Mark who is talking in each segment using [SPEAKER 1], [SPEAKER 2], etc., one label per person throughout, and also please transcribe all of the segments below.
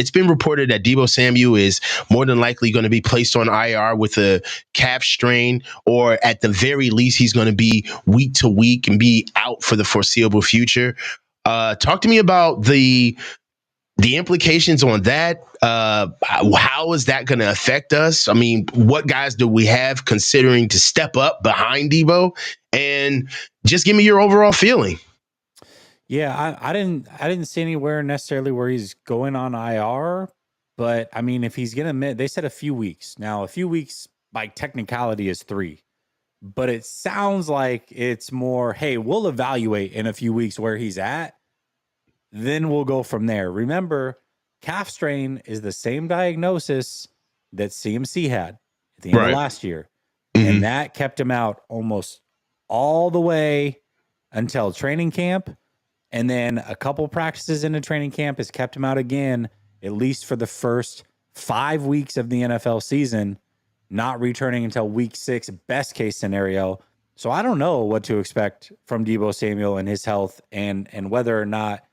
[SPEAKER 1] it's been reported that Deebo Samuel is more than likely going to be placed on IR with a calf strain, or at the very least, he's going to be week to week and be out for the foreseeable future. Talk to me about the implications on that. How is that going to affect us? I mean, what guys do we have considering to step up behind Deebo? And just give me your overall feeling.
[SPEAKER 2] Yeah, I didn't see anywhere necessarily where he's going on IR, but I mean, if he's gonna admit, they said a few weeks. Now, a few weeks by technicality is 3, but it sounds like it's more, hey, we'll evaluate in a few weeks where he's at, then we'll go from there. Remember, calf strain is the same diagnosis that CMC had at the end of last year, and that kept him out almost all the way until training camp. And then a couple practices into training camp has kept him out again, at least for the first 5 weeks of the NFL season, not returning until week 6, best case scenario. So I don't know what to expect from Deebo Samuel and his health, and whether or not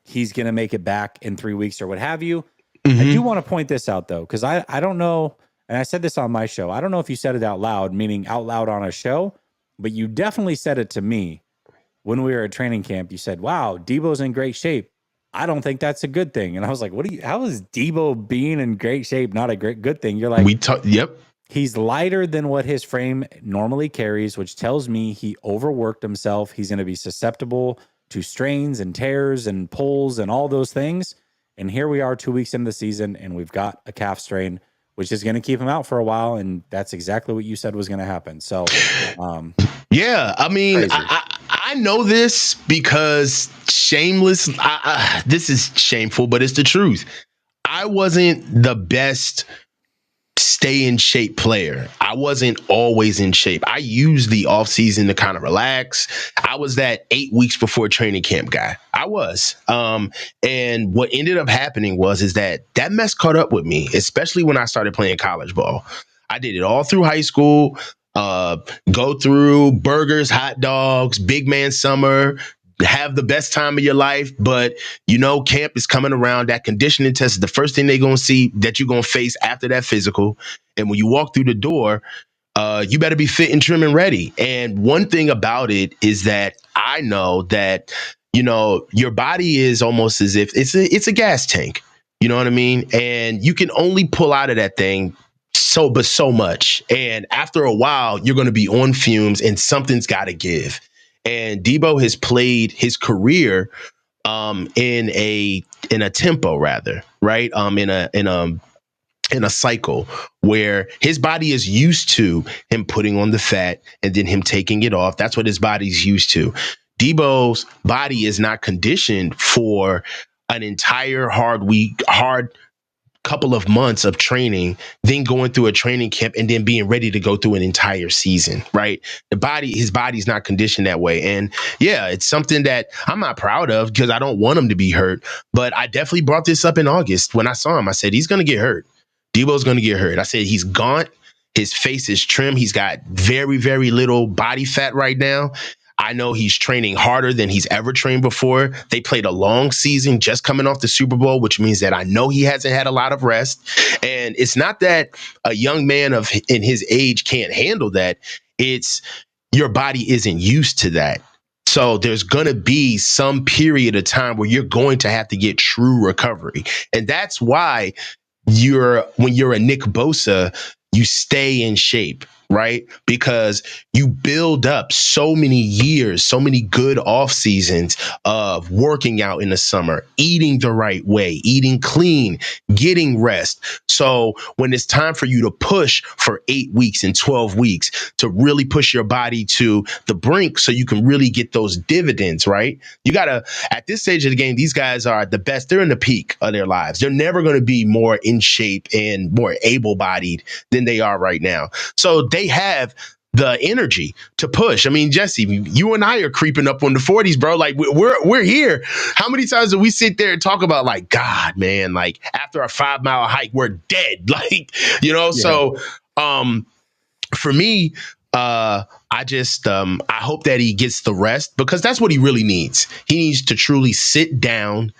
[SPEAKER 2] he's going to make it back in 3 weeks or what have you. I do want to point this out, though, because I don't know, and I said this on my show. I don't know if you said it out loud, meaning out loud on a show, but you definitely said it to me. When we were at training camp, you said, wow, Deebo's in great shape. I don't think that's a good thing. And I was like, how is Deebo being in great shape not a good thing? You're like,
[SPEAKER 1] yep.
[SPEAKER 2] He's lighter than what his frame normally carries, which tells me he overworked himself. He's going to be susceptible to strains and tears and pulls and all those things. And here we are 2 weeks into the season, and we've got a calf strain, which is going to keep him out for a while. And that's exactly what you said was going to happen. So,
[SPEAKER 1] yeah, I mean, I know this because shameless. This is shameful, but it's the truth. I wasn't the best stay in shape player. I wasn't always in shape. I used the off season to kind of relax. I was that 8 weeks before training camp guy. I was. And what ended up happening is that mess caught up with me, especially when I started playing college ball. I did it all through high school. Go through burgers, hot dogs, big man summer, have the best time of your life. But, camp is coming around. That conditioning test is the first thing they're going to see that you're going to face after that physical. And when you walk through the door, you better be fit and trim and ready. And one thing about it is that I know that, your body is almost as if it's a gas tank. You know what I mean? And you can only pull out of that thing so much. And after a while, you're going to be on fumes and something's got to give. And Deebo has played his career in a tempo, rather, right? In a cycle where his body is used to him putting on the fat and then him taking it off. That's what his body's used to. Deebo's body is not conditioned for an entire hard couple of months of training, then going through a training camp and then being ready to go through an entire season, right? His body's not conditioned that way. And yeah, it's something that I'm not proud of because I don't want him to be hurt. But I definitely brought this up in August when I saw him. I said, he's going to get hurt. Deebo's going to get hurt. I said, he's gaunt. His face is trim. He's got very, very little body fat right now. I know he's training harder than he's ever trained before. They played a long season just coming off the Super Bowl, which means that I know he hasn't had a lot of rest. And it's not that a young man in his age can't handle that. It's your body isn't used to that. So there's going to be some period of time where you're going to have to get true recovery. And that's why when you're a Nick Bosa, you stay in shape. Right? Because you build up so many years, so many good off seasons of working out in the summer, eating the right way, eating clean, getting rest. So when it's time for you to push for 8 weeks and 12 weeks to really push your body to the brink so you can really get those dividends, right? You got to, at this stage of the game, these guys are the best. They're in the peak of their lives. They're never going to be more in shape and more able-bodied than they are right now. So they have the energy to push. I mean, Jesse, you and I are creeping up on the 40s, bro. Like we're here. How many times do we sit there and talk about like, God, man, like after a 5-mile hike, we're dead. Like, Yeah. So for me, I hope that he gets the rest because that's what he really needs. He needs to truly sit down,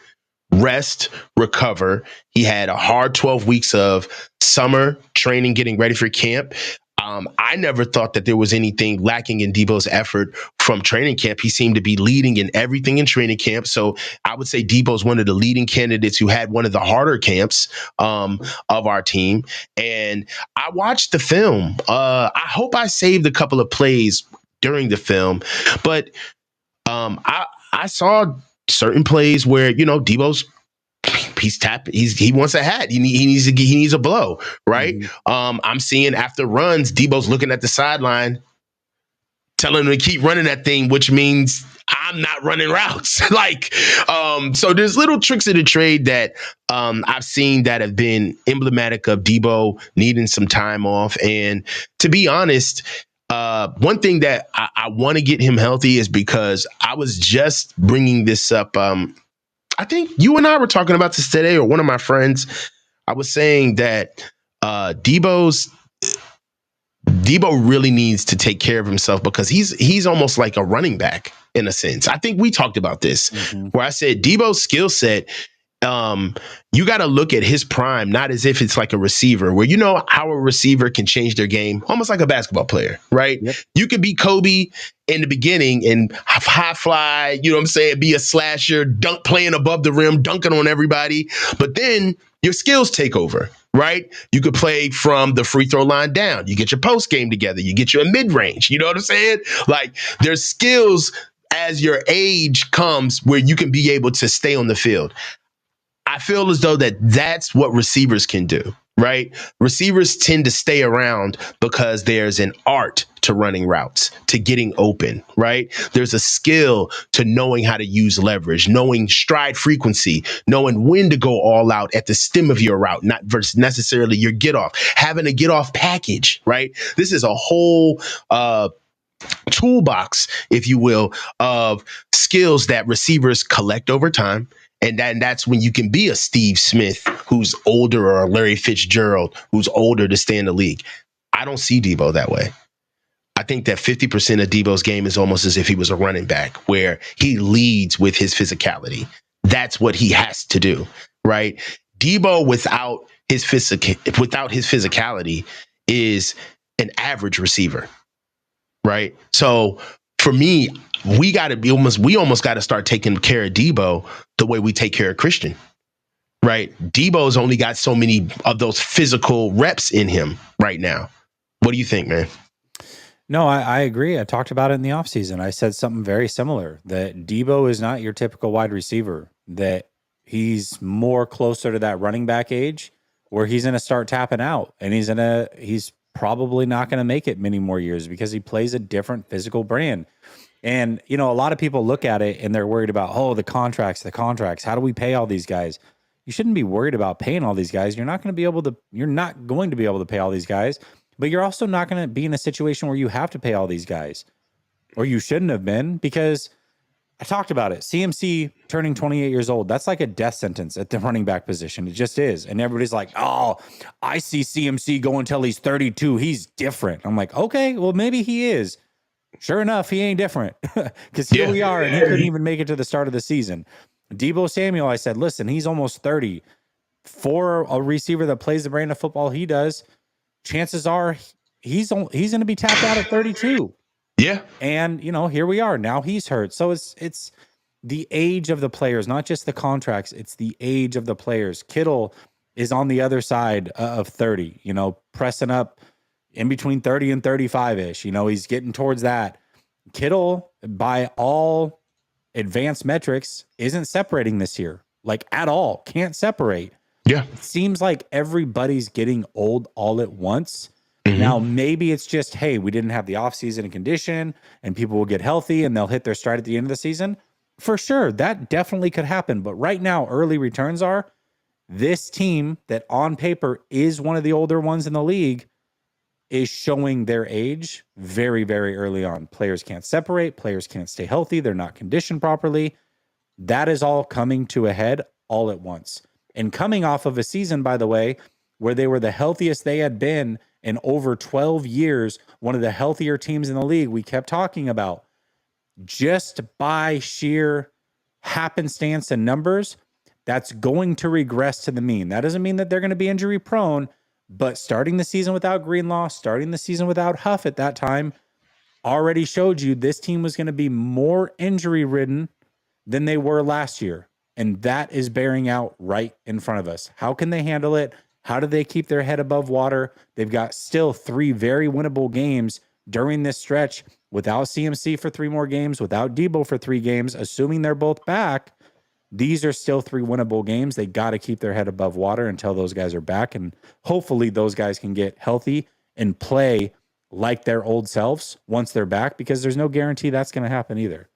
[SPEAKER 1] rest, recover. He had a hard 12 weeks of summer training, getting ready for camp. I never thought that there was anything lacking in Deebo's effort from training camp. He seemed to be leading in everything in training camp. So I would say Deebo's one of the leading candidates who had one of the harder camps of our team. And I watched the film. I hope I saved a couple of plays during the film, but I saw certain plays where Deebo's he wants a hat. He needs a blow, right?
[SPEAKER 2] Mm-hmm.
[SPEAKER 1] I'm seeing after runs, Deebo's looking at the sideline, telling him to keep running that thing, which means I'm not running routes. So there's little tricks of the trade that I've seen that have been emblematic of Deebo needing some time off. And to be honest, one thing that I want to get him healthy is because I was just bringing this up. I think you and I were talking about this today, or one of my friends. I was saying that Deebo really needs to take care of himself because he's almost like a running back in a sense. I think we talked about this where I said Deebo's skill set. You got to look at his prime, not as if it's like a receiver, where how a receiver can change their game, almost like a basketball player, right?
[SPEAKER 2] Yep.
[SPEAKER 1] You could be Kobe in the beginning and high fly, you know what I'm saying, be a slasher, playing above the rim, dunking on everybody, but then your skills take over. Right? You could play from the free throw line down. You get your post game together. You get your mid range. You know what I'm saying? Like there's skills as your age comes where you can be able to stay on the field. I feel as though that's what receivers can do, right? Receivers tend to stay around because there's an art to running routes, to getting open, right? There's a skill to knowing how to use leverage, knowing stride frequency, knowing when to go all out at the stem of your route, not versus necessarily your get off, having a get off package, right? This is a whole toolbox, if you will, of skills that receivers collect over time. And that's when you can be a Steve Smith who's older, or a Larry Fitzgerald who's older to stay in the league. I don't see Deebo that way. I think that 50% of Deebo's game is almost as if he was a running back, where he leads with his physicality. That's what he has to do, right? Deebo without his physicality is an average receiver, right? So for me, we almost got to start taking care of Deebo the way we take care of Christian, right? Deebo's only got so many of those physical reps in him right now. What do you think, man?
[SPEAKER 2] No, I agree. I talked about it in the offseason. I said something very similar, that Deebo is not your typical wide receiver, that he's more closer to that running back age where he's going to start tapping out, and he's probably not going to make it many more years because he plays a different physical brand. And, a lot of people look at it and they're worried about, the contracts. How do we pay all these guys? You shouldn't be worried about paying all these guys. You're not going to be able to pay all these guys, but you're also not going to be in a situation where you have to pay all these guys, or you shouldn't have been, because I talked about it. CMC turning 28 years old. That's like a death sentence at the running back position. It just is. And everybody's like, oh, I see CMC go until he's 32. He's different. I'm like, okay, well, maybe he is. Sure enough, he ain't different, because here we are, and he couldn't even make it to the start of the season. Deebo Samuel, I said, listen, he's almost 30. For a receiver that plays the brand of football he does, chances are he's going to be tapped out at 32.
[SPEAKER 1] Yeah.
[SPEAKER 2] And, here we are. Now he's hurt. So it's the age of the players, not just the contracts. It's the age of the players. Kittle is on the other side of 30, pressing up in between 30 and 35-ish. He's getting towards that. Kittle, by all advanced metrics, isn't separating this year, like at all. Can't separate.
[SPEAKER 1] Yeah.
[SPEAKER 2] It seems like everybody's getting old all at once. Mm-hmm. Now, maybe it's just, hey, we didn't have the offseason and condition, and people will get healthy and they'll hit their stride at the end of the season. For sure, that definitely could happen. But right now, early returns are this team that on paper is one of the older ones in the league is showing their age very, very early on. Players can't separate. Players can't stay healthy. They're not conditioned properly. That is all coming to a head all at once. And coming off of a season, by the way, where they were the healthiest they had been in over 12 years, one of the healthier teams in the league we kept talking about. Just by sheer happenstance and numbers, that's going to regress to the mean. That doesn't mean that they're going to be injury prone, but starting the season without Greenlaw, starting the season without Huff at that time, already showed you this team was going to be more injury ridden than they were last year. And that is bearing out right in front of us. How can they handle it? How do they keep their head above water? They've got still 3 very winnable games during this stretch without CMC for 3 more games, without Deebo for 3 games, assuming they're both back. These are still 3 winnable games. They got to keep their head above water until those guys are back. And hopefully those guys can get healthy and play like their old selves once they're back, because there's no guarantee that's going to happen either.